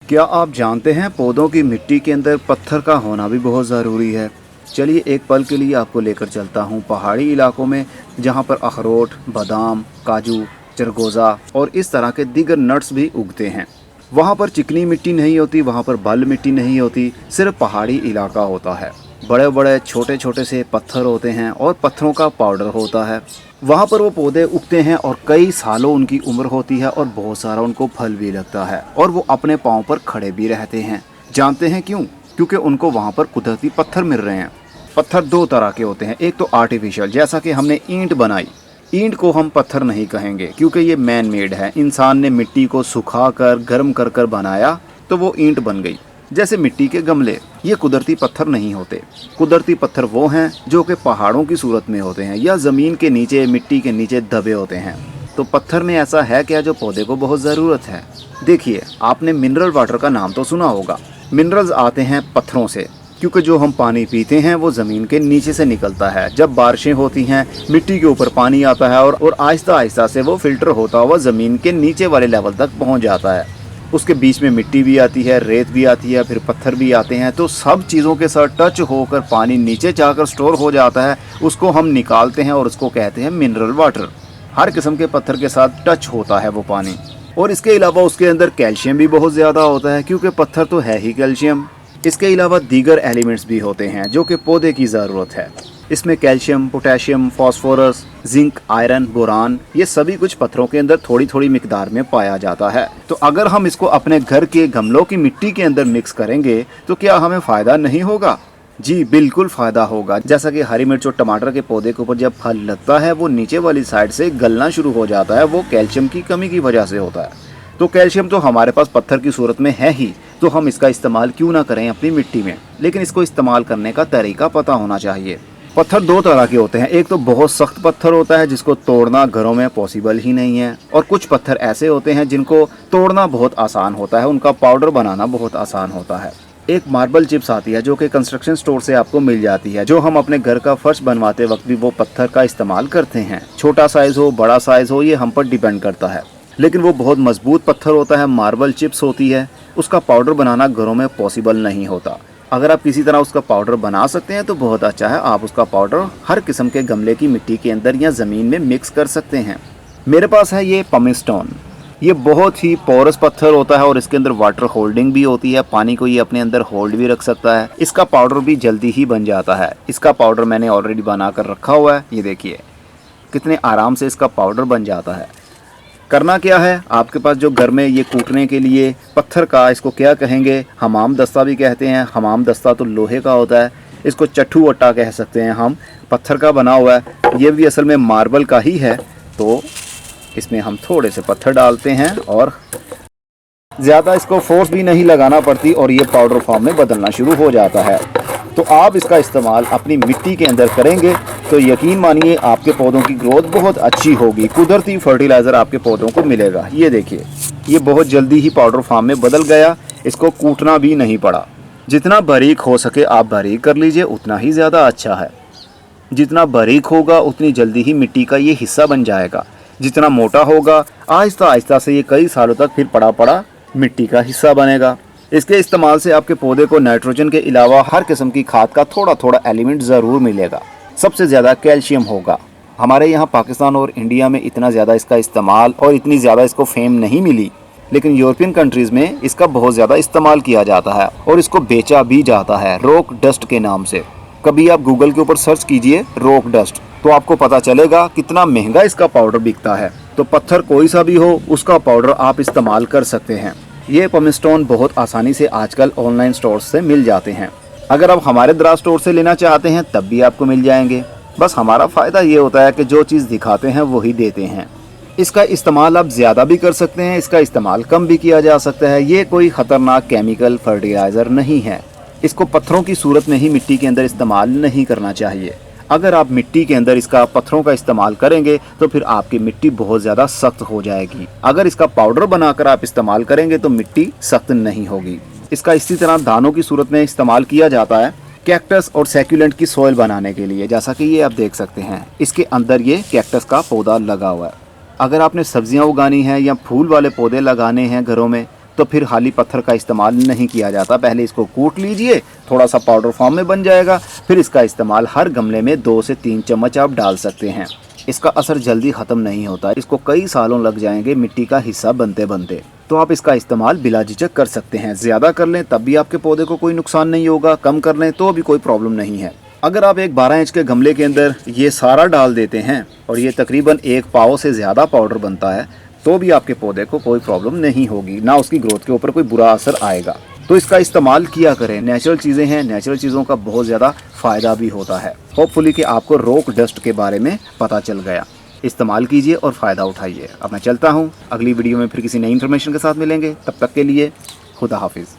क्या आप जानते हैं पौधों की मिट्टी के अंदर पत्थर का होना भी बहुत ज़रूरी है। चलिए एक पल के लिए आपको लेकर चलता हूँ पहाड़ी इलाकों में, जहाँ पर अखरोट, बादाम, काजू, चरगोज़ा और इस तरह के दीगर नट्स भी उगते हैं। वहाँ पर चिकनी मिट्टी नहीं होती, वहाँ पर बल मिट्टी नहीं होती, सिर्फ पहाड़ी इलाका होता है। बड़े बड़े छोटे छोटे से पत्थर होते हैं और पत्थरों का पाउडर होता है। वहाँ पर वो पौधे उगते हैं और कई सालों उनकी उम्र होती है और बहुत सारा उनको फल भी लगता है और वो अपने पाँव पर खड़े भी रहते हैं। जानते हैं क्यों? क्योंकि उनको वहाँ पर कुदरती पत्थर मिल रहे हैं। पत्थर दो तरह के होते हैं, एक तो आर्टिफिशियल, जैसा कि हमने ईंट बनाई। ईंट को हम पत्थर नहीं कहेंगे क्योंकि ये मैन मेड है। इंसान ने मिट्टी को सुखा कर गर्म कर कर बनाया तो वो ईंट बन गई। जैसे मिट्टी के गमले, ये कुदरती पत्थर नहीं होते। कुदरती पत्थर वो हैं जो कि पहाड़ों की सूरत में होते हैं या ज़मीन के नीचे, मिट्टी के नीचे दबे होते हैं। तो पत्थर में ऐसा है क्या जो पौधे को बहुत ज़रूरत है? देखिए, आपने मिनरल वाटर का नाम तो सुना होगा। मिनरल्स आते हैं पत्थरों से, क्योंकि जो हम पानी पीते हैं वो ज़मीन के नीचे से निकलता है। जब बारिशें होती हैं, मिट्टी के ऊपर पानी आता है और आहिस्ता आहिस्ता से वो फिल्टर होता हुआ ज़मीन के नीचे वाले लेवल तक पहुंच जाता है। उसके बीच में मिट्टी भी आती है, रेत भी आती है, फिर पत्थर भी आते हैं। तो सब चीज़ों के साथ टच होकर पानी नीचे जाकर स्टोर हो जाता है। उसको हम निकालते हैं और उसको कहते हैं मिनरल वाटर। हर किस्म के पत्थर के साथ टच होता है वो पानी। और इसके अलावा उसके अंदर कैल्शियम भी बहुत ज़्यादा होता है, क्योंकि पत्थर तो है ही कैल्शियम। इसके अलावा दीगर एलिमेंट्स भी होते हैं जो कि पौधे की ज़रूरत है। इसमें calcium, potassium, phosphorus, zinc, iron, boron, ये सभी कुछ पत्थरों के अंदर थोड़ी थोड़ी मिकदार में पाया जाता है। तो अगर हम इसको अपने घर के गमलों की मिट्टी के अंदर मिक्स करेंगे तो क्या हमें फ़ायदा नहीं होगा? जी बिल्कुल फ़ायदा होगा। जैसा कि हरी मिर्च और टमाटर के पौधे के ऊपर जब फल लगता है वो नीचे वाली साइड से गलना शुरू हो जाता है, वो कैल्शियम की कमी की वजह से होता है। तो कैल्शियम तो हमारे पास पत्थर की सूरत में है ही, तो हम इसका इस्तेमाल क्यों ना करें अपनी मिट्टी में। लेकिन इसको इस्तेमाल करने का तरीका पता होना चाहिए। पत्थर दो तरह के होते हैं। एक तो बहुत सख्त पत्थर होता है जिसको तोड़ना घरों में पॉसिबल ही नहीं है, और कुछ पत्थर ऐसे होते हैं जिनको तोड़ना बहुत आसान होता है, उनका पाउडर बनाना बहुत आसान होता है। एक मार्बल चिप्स आती है जो कि कंस्ट्रक्शन स्टोर से आपको मिल जाती है, जो हम अपने घर का फर्श बनवाते वक्त भी वो पत्थर का इस्तेमाल करते हैं। छोटा साइज हो, बड़ा साइज हो, ये हम पर डिपेंड करता है। लेकिन वो बहुत मजबूत पत्थर होता है, मार्बल चिप्स होती है। उसका पाउडर बनाना घरों में पॉसिबल नहीं होता। अगर आप किसी तरह उसका पाउडर बना सकते हैं तो बहुत अच्छा है। आप उसका पाउडर हर किस्म के गमले की मिट्टी के अंदर या ज़मीन में मिक्स कर सकते हैं। मेरे पास है ये पमी स्टोन। ये बहुत ही पोरस पत्थर होता है और इसके अंदर वाटर होल्डिंग भी होती है। पानी को ये अपने अंदर होल्ड भी रख सकता है। इसका पाउडर भी जल्दी ही बन जाता है। इसका पाउडर मैंने ऑलरेडी बना कर रखा हुआ है। ये देखिए कितने आराम से इसका पाउडर बन जाता है। करना क्या है, आपके पास जो घर में ये कूटने के लिए पत्थर का, इसको क्या कहेंगे, हमाम दस्ता भी कहते हैं। हमाम दस्ता तो लोहे का होता है, इसको चट्टू अट्टा कह सकते हैं हम। पत्थर का बना हुआ है, ये भी असल में मार्बल का ही है। तो इसमें हम थोड़े से पत्थर डालते हैं और ज़्यादा इसको फोर्स भी नहीं लगाना पड़ती और ये पाउडर फॉर्म में बदलना शुरू हो जाता है। तो आप इसका इस्तेमाल अपनी मिट्टी के अंदर करेंगे तो यकीन मानिए आपके पौधों की ग्रोथ बहुत अच्छी होगी। कुदरती फर्टिलाइज़र आपके पौधों को मिलेगा। ये देखिए, ये बहुत जल्दी ही पाउडर फॉर्म में बदल गया। इसको कूटना भी नहीं पड़ा। जितना बारीक हो सके आप बारीक कर लीजिए, उतना ही ज़्यादा अच्छा है। जितना बारीक होगा उतनी जल्दी ही मिट्टी का ये हिस्सा बन जाएगा। जितना मोटा होगा आहिस्ता आहिस्ता से ये कई सालों तक फिर पड़ा पड़ा मिट्टी का हिस्सा बनेगा। इसके इस्तेमाल से आपके पौधे को नाइट्रोजन के अलावा हर किस्म की खाद का थोड़ा थोड़ा एलिमेंट ज़रूर मिलेगा। सबसे ज़्यादा कैल्शियम होगा। हमारे यहाँ पाकिस्तान और इंडिया में इतना ज़्यादा इसका इस्तेमाल और इतनी ज़्यादा इसको फेम नहीं मिली, लेकिन यूरोपियन कंट्रीज़ में इसका बहुत ज़्यादा इस्तेमाल किया जाता है और इसको बेचा भी जाता है रॉक डस्ट के नाम से। कभी आप गूगल के ऊपर सर्च कीजिए रॉक डस्ट, तो आपको पता चलेगा कितना महंगा इसका पाउडर बिकता है। तो पत्थर कोई सा भी हो, उसका पाउडर आप इस्तेमाल कर सकते हैं। ये पमी स्टोन बहुत आसानी से आजकल ऑनलाइन स्टोर से मिल जाते हैं। अगर आप हमारे दराज स्टोर से लेना चाहते हैं तब भी आपको मिल जाएंगे। बस हमारा फ़ायदा ये होता है कि जो चीज़ दिखाते हैं वही देते हैं। इसका इस्तेमाल आप ज़्यादा भी कर सकते हैं, इसका इस्तेमाल कम भी किया जा सकता है। ये कोई ख़तरनाक केमिकल फर्टिलाइज़र नहीं है। इसको पत्थरों की सूरत में ही मिट्टी के अंदर इस्तेमाल नहीं करना चाहिए। अगर आप मिट्टी के अंदर इसका पत्थरों का इस्तेमाल करेंगे तो फिर आपकी मिट्टी बहुत ज़्यादा सख्त हो जाएगी। अगर इसका पाउडर बनाकर आप इस्तेमाल करेंगे तो मिट्टी सख्त नहीं होगी। इसका इसी तरह दानों की सूरत में इस्तेमाल किया जाता है कैक्टस और सैक्यूलेंट की सॉइल बनाने के लिए। जैसा कि ये आप देख सकते हैं, इसके अंदर ये कैक्टस का पौधा लगा हुआ है। अगर आपने सब्जियां उगानी हैं या फूल वाले पौधे लगाने हैं घरों में, तो फिर खाली पत्थर का इस्तेमाल नहीं किया जाता। पहले इसको कूट लीजिए, थोड़ा सा पाउडर फॉर्म में बन जाएगा, फिर इसका इस्तेमाल हर गमले में 2 से 3 चम्मच आप डाल सकते हैं। इसका असर जल्दी ख़त्म नहीं होता, इसको कई सालों लग जाएंगे मिट्टी का हिस्सा बनते बनते। तो आप इसका इस्तेमाल बिला झिझक कर सकते हैं। ज़्यादा कर लें तब भी आपके पौधे को कोई नुकसान नहीं होगा, कम कर लें तो भी कोई प्रॉब्लम नहीं है। अगर आप एक 12 इंच के गमले के अंदर ये सारा डाल देते हैं और ये तकरीबन 1 पाव से ज़्यादा पाउडर बनता है, तो भी आपके पौधे को कोई प्रॉब्लम नहीं होगी, ना उसकी ग्रोथ के ऊपर कोई बुरा असर आएगा। तो इसका इस्तेमाल किया करें, नेचुरल चीज़ें हैं, नेचुरल चीज़ों का बहुत ज़्यादा फ़ायदा भी होता है। होपफुली कि आपको रॉक डस्ट के बारे में पता चल गया। इस्तेमाल कीजिए और फ़ायदा उठाइए। अब मैं चलता हूँ, अगली वीडियो में फिर किसी नई इन्फॉर्मेशन के साथ मिलेंगे। तब तक के लिए खुदा हाफिज़।